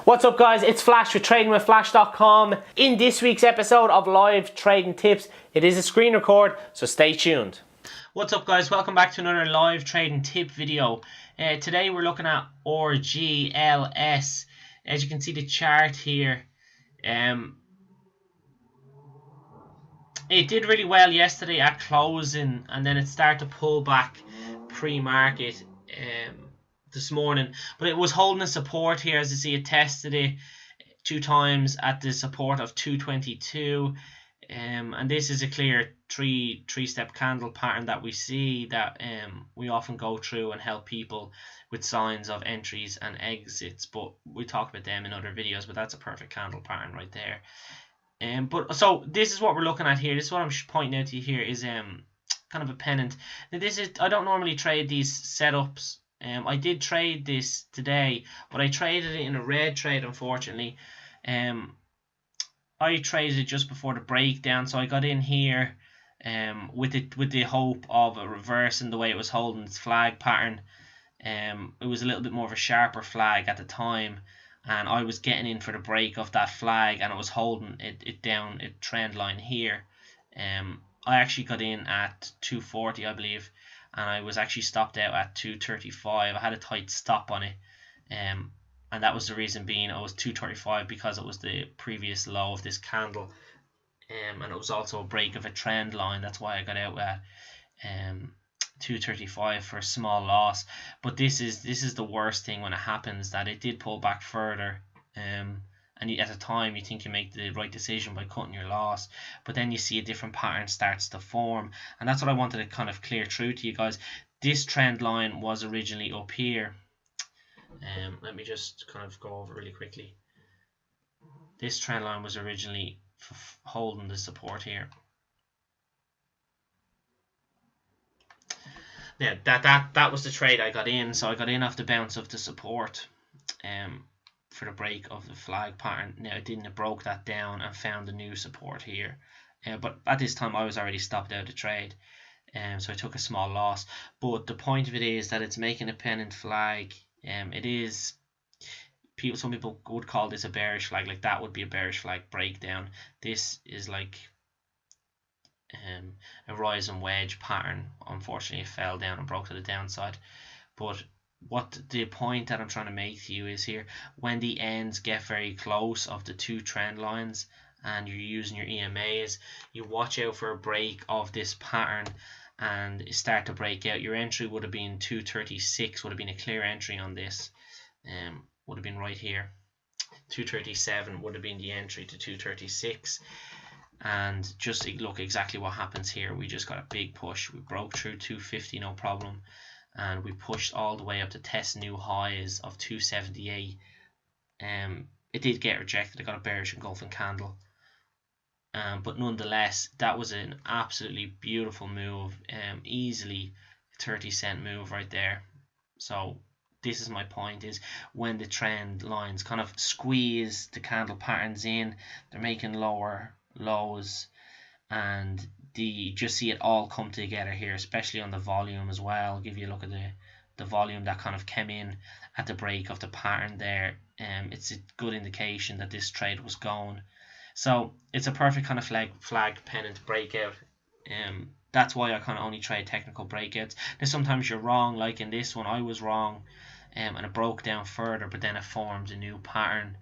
What's up guys, it's Flash with tradingwithflash.com. In this week's episode of Live Trading Tips, it is a screen record, so stay tuned. What's up guys, welcome back to another live trading tip video. Today we're looking at RGLS. As you can see the chart here, it did really well yesterday at closing, and then it started to pull back pre-market this morning, but it was holding a support here. As you see, it tested it 2 times at the support of 222, and this is a clear three-step candle pattern that we see that we often go through and help people with signs of entries and exits, but we talk about them in other videos. But that's a perfect candle pattern right there. But so this is what we're looking at here. This is what I'm pointing out to you here is kind of a pennant. Now this is, I don't normally trade these setups. I did trade this today, but I traded it in a red trade, unfortunately. I traded it just before the breakdown, so I got in here with the hope of a reverse in the way it was holding its flag pattern. It was a little bit more of a sharper flag at the time, and I was getting in for the break of that flag, and it was holding it down a trend line here. I actually got in at 240, I believe, and I was actually stopped out at 235. I had a tight stop on it, and that was the reason being I was 235 because it was the previous low of this candle, and it was also a break of a trend line. That's why I got out at 235 for a small loss. But this is the worst thing when it happens, that it did pull back further, and at the time you think you make the right decision by cutting your loss, but then you see a different pattern starts to form, and that's what I wanted to kind of clear through to you guys. This trend line was originally up here. Let me just kind of go over really quickly. This trend line was originally holding the support here. Yeah, that was the trade I got in. So I got in off the bounce of the support for the break of the flag pattern. Now it broke that down and found a new support here, but at this time I was already stopped out of trade, so I took a small loss. But the point of it is that it's making a pennant flag. It is, some people would call this a bearish flag. Like that would be a bearish flag breakdown. This is like a rise and wedge pattern. Unfortunately it fell down and broke to the downside. But what the point that I'm trying to make to you is here, when the ends get very close of the two trend lines and you're using your EMAs, you watch out for a break of this pattern and start to break out. Your entry would have been 236, would have been a clear entry on this, would have been right here. 237 would have been the entry to 236. And just look exactly what happens here. We just got a big push. We broke through 250 no problem, and we pushed all the way up to test new highs of 278. It did get rejected. I got a bearish engulfing candle, but nonetheless that was an absolutely beautiful move, easily 30-cent move right there. So this is my point, is when the trend lines kind of squeeze the candle patterns in, they're making lower lows, and you just see it all come together here, especially on the volume as well. I'll give you a look at the volume that kind of came in at the break of the pattern there. It's a good indication that this trade was going. So it's a perfect kind of flag pennant breakout. That's why I kind of only trade technical breakouts. Now sometimes you're wrong, like in this one I was wrong, and it broke down further, but then it formed a new pattern.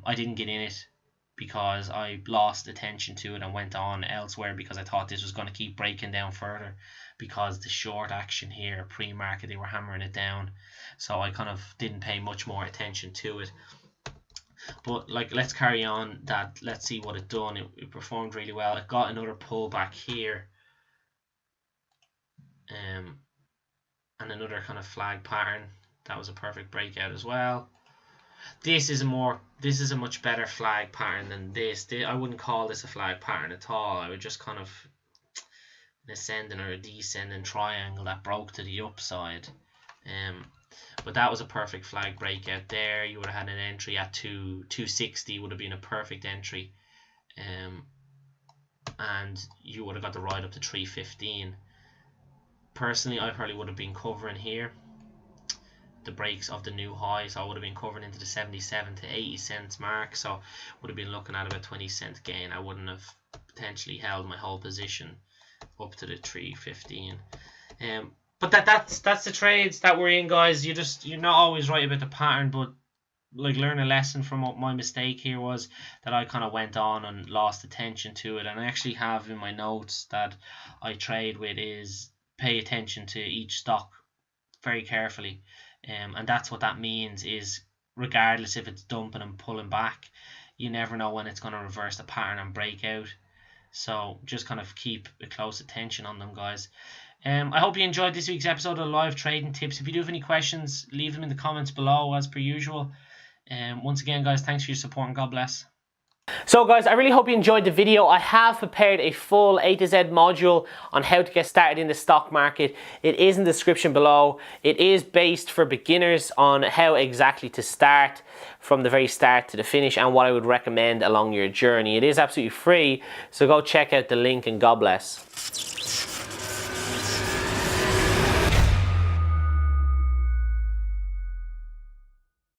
I didn't get in it because I lost attention to it and went on elsewhere, because I thought this was going to keep breaking down further, because the short action here pre-market, they were hammering it down, so I kind of didn't pay much more attention to it. But like, let's carry on that. Let's see what it done. It performed really well. It got another pullback here, and another kind of flag pattern. That was a perfect breakout as well. This is a much better flag pattern than this. I wouldn't call this a flag pattern at all. I would just kind of an ascending or a descending triangle that broke to the upside. But that was a perfect flag breakout there. You would have had an entry at 260, would have been a perfect entry, and you would have got the ride up to 315. Personally, I probably would have been covering here. the breaks of the new high, so I would have been covering into the 77 to 80 cents mark, so would have been looking at about 20 cent gain. I wouldn't have potentially held my whole position up to the 315. But that's the trades that we're in, guys. You're not always right about the pattern, but like, learn a lesson from what my mistake here was, that I kind of went on and lost attention to it. And I actually have in my notes that I trade with is pay attention to each stock very carefully, and that's what that means is, regardless if it's dumping and pulling back, you never know when it's going to reverse the pattern and break out. So just kind of keep a close attention on them, guys. I hope you enjoyed this week's episode of Live Trading Tips. If you do have any questions, leave them in the comments below as per usual. Once again, guys, thanks for your support and God bless. So guys, I really hope you enjoyed the video. I have prepared a full A to Z module on how to get started in the stock market. It is in the description below. It is based for beginners on how exactly to start from the very start to the finish and what I would recommend along your journey. It is absolutely free, so go check out the link and God bless.